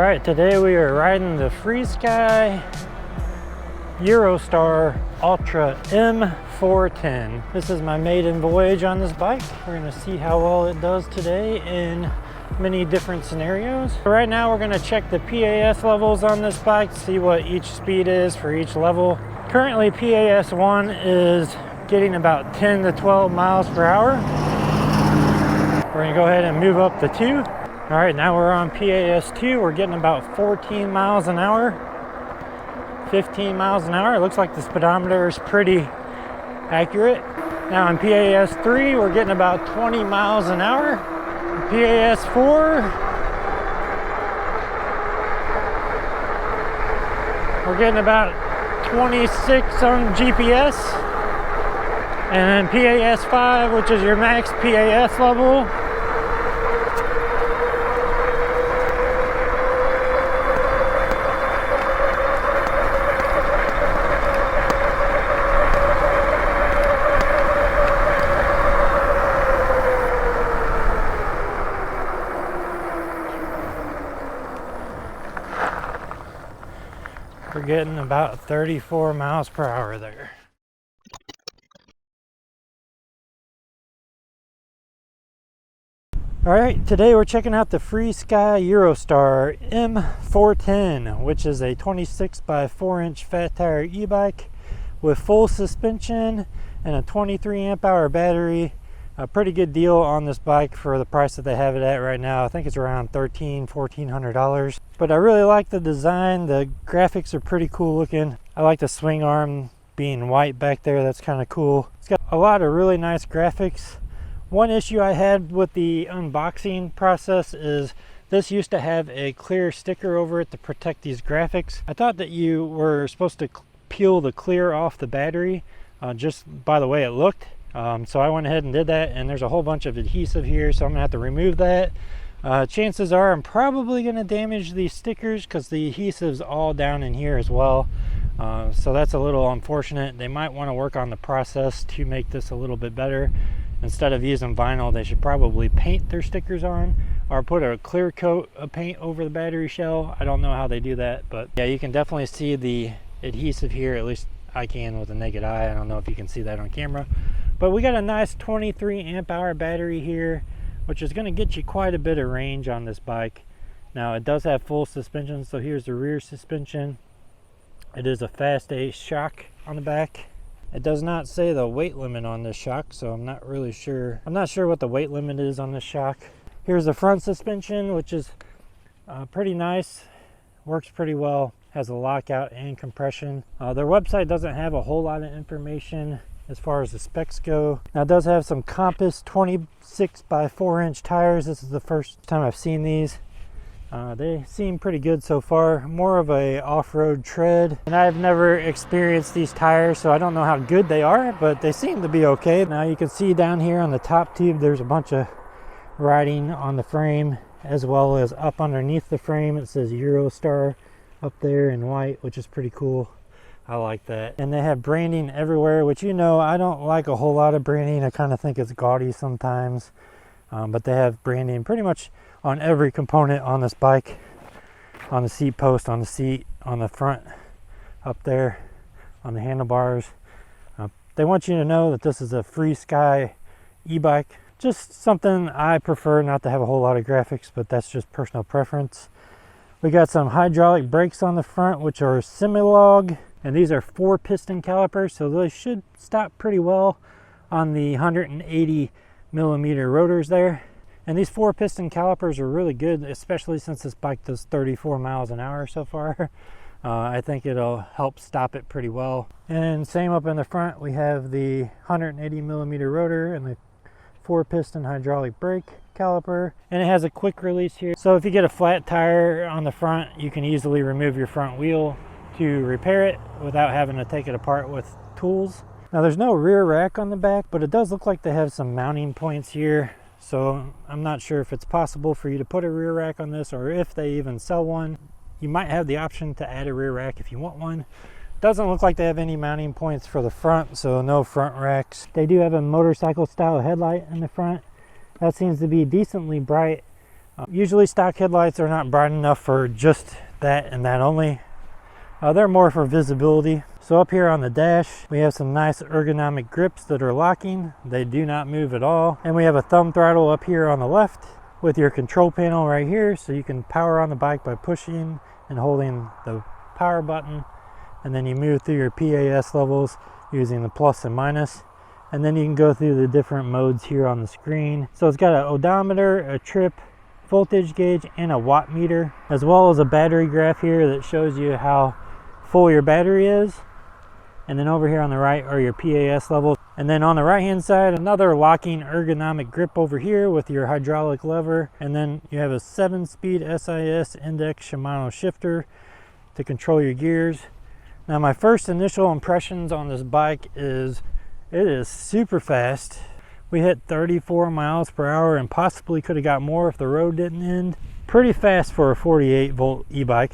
Alright, today we are riding the Freesky Eurostar Ultra M-410. This is my maiden voyage on this bike. We're going to see how well it does today in many different scenarios. Right now we're going to check the PAS levels on this bike, see what each speed is for each level. Currently PAS 1 is getting about 10 to 12 miles per hour. We're going to go ahead and move up to 2. All right, now we're on PAS 2. We're getting about 14 miles an hour, 15 miles an hour. It looks like the speedometer is pretty accurate. Now on PAS 3, we're getting about 20 miles an hour. PAS 4, we're getting about 26 on GPS. And then PAS 5, which is your max PAS level, we're getting about 34 miles per hour there. Alright, today we're checking out the Freesky Eurostar M-410, which is a 26 by 4 inch fat tire e-bike with full suspension and a 23 amp hour battery. A pretty good deal on this bike for the price that they have it at right now. I think it's around $1,400. But I really like the design. The graphics are pretty cool looking. I like the swing arm being white back there. That's kind of cool. It's got a lot of really nice graphics. One issue I had with the unboxing process is this used to have a clear sticker over it to protect these graphics. I thought that you were supposed to peel the clear off the battery just by the way it looked. So I went ahead and did that, and there's a whole bunch of adhesive here, so I'm gonna have to remove that. Chances are I'm probably gonna damage these stickers because the adhesive's all down in here as well. So that's a little unfortunate. They might want to work on the process to make this a little bit better. Instead of using vinyl, they should probably paint their stickers on or put a clear coat of paint over the battery shell. I don't know how they do that, but yeah, you can definitely see the adhesive here. At least I can with the naked eye. I don't know if you can see that on camera. But we got a nice 23 amp hour battery here, which is going to get you quite a bit of range on this bike. Now it does have full suspension, so here's the rear suspension. It is a fast A shock on the back. It does not say the weight limit on this shock, so I'm not really sure. I'm not sure what the weight limit is on this shock. Here's the front suspension, which is pretty nice. Works pretty well. Has a lockout and compression. Their website doesn't have a whole lot of information as far as the specs go. Now it does have some Compass 26 by 4 inch tires. This is the first time I've seen these. They seem pretty good so far. More of a off-road tread, and I've never experienced these tires, so I don't know how good they are, but they seem to be okay. Now you can see down here on the top tube there's a bunch of writing on the frame, as well as up underneath the frame it says Eurostar up there in white, which is pretty cool. I like that. And they have branding everywhere, which, you know, I don't like a whole lot of branding. I kind of think it's gaudy sometimes, but they have branding pretty much on every component on this bike, on the seat post, on the seat, on the front, up there, on the handlebars. They want you to know that this is a Freesky e-bike. Just something I prefer not to have a whole lot of graphics, but that's just personal preference. We got some hydraulic brakes on the front, which are semi-log, and these are 4 piston calipers, so they should stop pretty well on the 180 millimeter rotors there. And these 4 piston calipers are really good, especially since this bike does 34 miles an hour so far. I think it'll help stop it pretty well. And same up in the front, we have the 180 millimeter rotor and the 4 piston hydraulic brake caliper. And it has a quick release here. So if you get a flat tire on the front, you can easily remove your front wheel to repair it without having to take it apart with tools. Now there's no rear rack on the back, but it does look like they have some mounting points here. So I'm not sure if it's possible for you to put a rear rack on this, or if they even sell one. You might have the option to add a rear rack if you want one. Doesn't look like they have any mounting points for the front, so no front racks. They do have a motorcycle style headlight in the front. That seems to be decently bright. Usually stock headlights are not bright enough for just that and that only. They're more for visibility. So up here on the dash, we have some nice ergonomic grips that are locking. They do not move at all. And we have a thumb throttle up here on the left with your control panel right here, so you can power on the bike by pushing and holding the power button, and then you move through your PAS levels using the plus and minus, and then you can go through the different modes here on the screen. So it's got an odometer, a trip, voltage gauge, and a watt meter, as well as a battery graph here that shows you how full your battery is. And then over here on the right are your PAS levels. And then on the right hand side, another locking ergonomic grip over here with your hydraulic lever. And then you have a 7-speed SIS index Shimano shifter to control your gears. Now my first initial impressions on this bike is it is super fast. We hit 34 miles per hour and possibly could have got more if the road didn't end. Pretty fast for a 48 volt e-bike.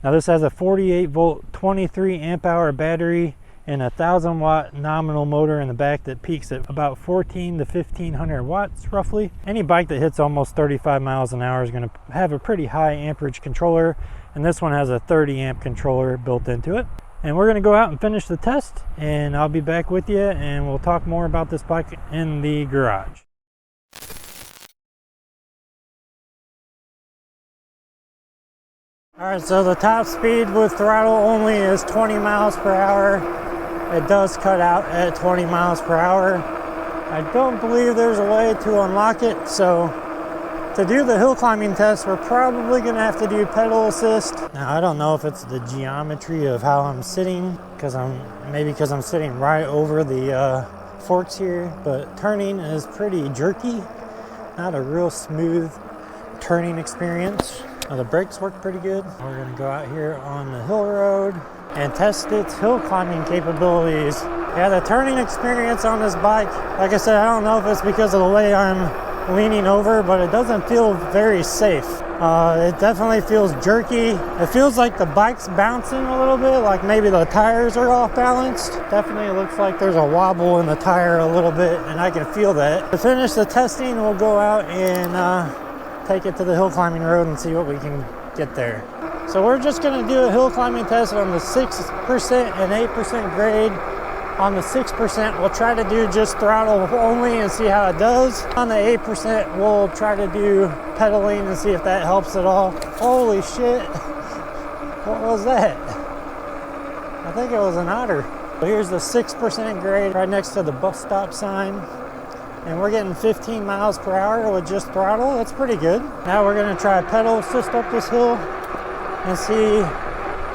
Now this has a 48 volt 23 amp hour battery and a 1000 watt nominal motor in the back that peaks at about 14 to 1500 watts roughly. Any bike that hits almost 35 miles an hour is going to have a pretty high amperage controller, and this one has a 30 amp controller built into it. And we're going to go out and finish the test, and I'll be back with you and we'll talk more about this bike in the garage. Alright, so the top speed with throttle only is 20 miles per hour. It does cut out at 20 miles per hour. I don't believe there's a way to unlock it, so to do the hill climbing test, we're probably going to have to do pedal assist. Now, I don't know if it's the geometry of how I'm sitting, because I'm sitting right over the forks here, but turning is pretty jerky. Not a real smooth turning experience. Now, the brakes work pretty good. We're going to go out here on the hill road and test its hill climbing capabilities. Yeah, the turning experience on this bike, like I said, I don't know if it's because of the way I'm leaning over, but it doesn't feel very safe. It definitely feels jerky. It feels like the bike's bouncing a little bit, like maybe the tires are off balanced. Definitely looks like there's a wobble in the tire a little bit, and I can feel that. To finish the testing, we'll go out and take it to the hill climbing road and see what we can get there. So we're just going to do a hill climbing test on the 6% and 8% grade. On the 6%, we'll try to do just throttle only and see how it does. On the 8%, we'll try to do pedaling and see if that helps at all. Holy shit, what was that? I think it was an otter. Here's the 6% grade right next to the bus stop sign. And we're getting 15 miles per hour with just throttle. That's pretty good. Now we're going to try pedal assist up this hill and see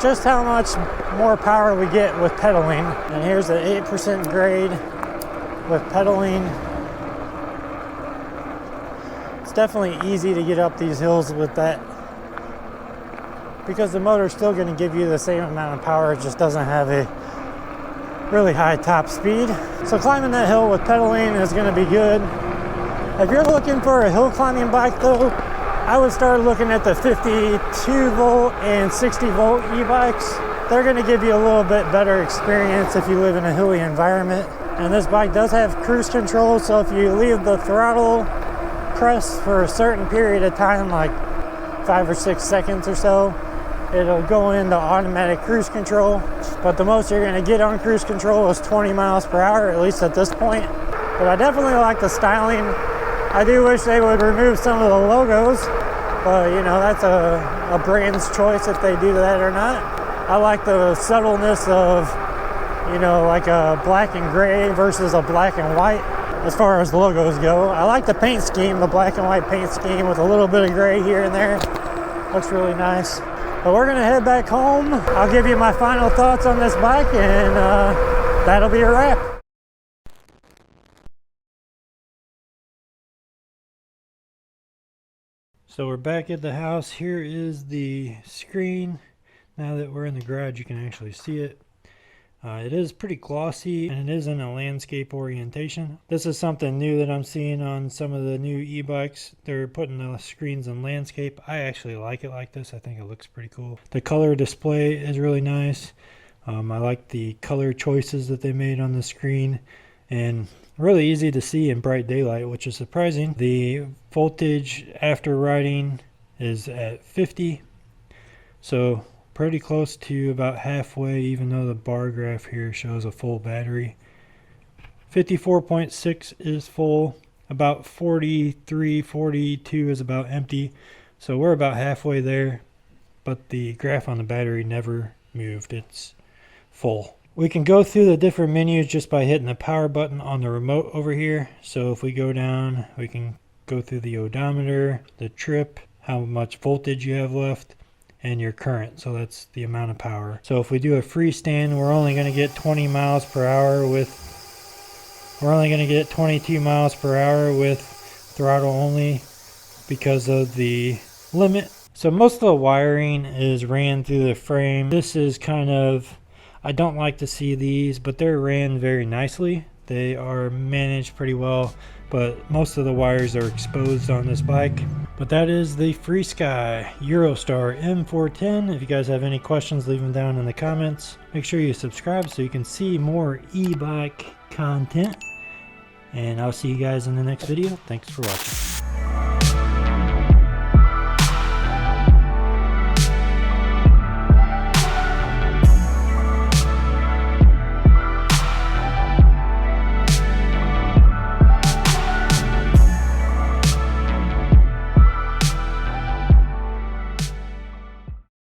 just how much more power we get with pedaling. And here's the 8% grade with pedaling. It's definitely easy to get up these hills with that, because the motor's still going to give you the same amount of power. It just doesn't have a really high top speed. So climbing that hill with pedaling is going to be good. If you're looking for a hill climbing bike though, I would start looking at the 52 volt and 60 volt e-bikes. They're going to give you a little bit better experience if you live in a hilly environment. And this bike does have cruise control, so if you leave the throttle pressed for a certain period of time, like 5 or 6 seconds or so, it'll go into automatic cruise control. But the most you're going to get on cruise control is 20 miles per hour, at least at this point. But I definitely like the styling. I do wish they would remove some of the logos, but you know, that's a brand's choice if they do that or not. I like the subtleness of, you know, like a black and gray versus a black and white as far as logos go. I like the paint scheme, the black and white paint scheme with a little bit of gray here and there. Looks really nice. But we're gonna head back home. I'll give you my final thoughts on this bike, and that'll be a wrap. So we're back at the house. Here is the screen. Now that we're in the garage, you can actually see it. It is pretty glossy, and it is in a landscape orientation. This is something new that I'm seeing on some of the new e-bikes. They're putting the screens in landscape. I actually like it like this. I think it looks pretty cool. The color display is really nice. I like the color choices that they made on the screen. And really easy to see in bright daylight, which is surprising. The voltage after riding is at 50, so pretty close to about halfway, even though the bar graph here shows a full battery. 54.6 is full, about 43, 42 is about empty, so we're about halfway there, but the graph on the battery never moved. It's full. We can go through the different menus just by hitting the power button on the remote over here. So if we go down, we can go through the odometer, the trip, how much voltage you have left, and your current. So that's the amount of power. So if we do a freestand, we're only going to get 20 miles per hour with we're only going to get 22 miles per hour with throttle only because of the limit. So most of the wiring is ran through the frame. This is kind of, I don't like to see these, but they're ran very nicely. They are managed pretty well, but most of the wires are exposed on this bike. But that is the Freesky Eurostar M-410. If you guys have any questions, leave them down in the comments. Make sure you subscribe so you can see more e-bike content. And I'll see you guys in the next video. Thanks for watching.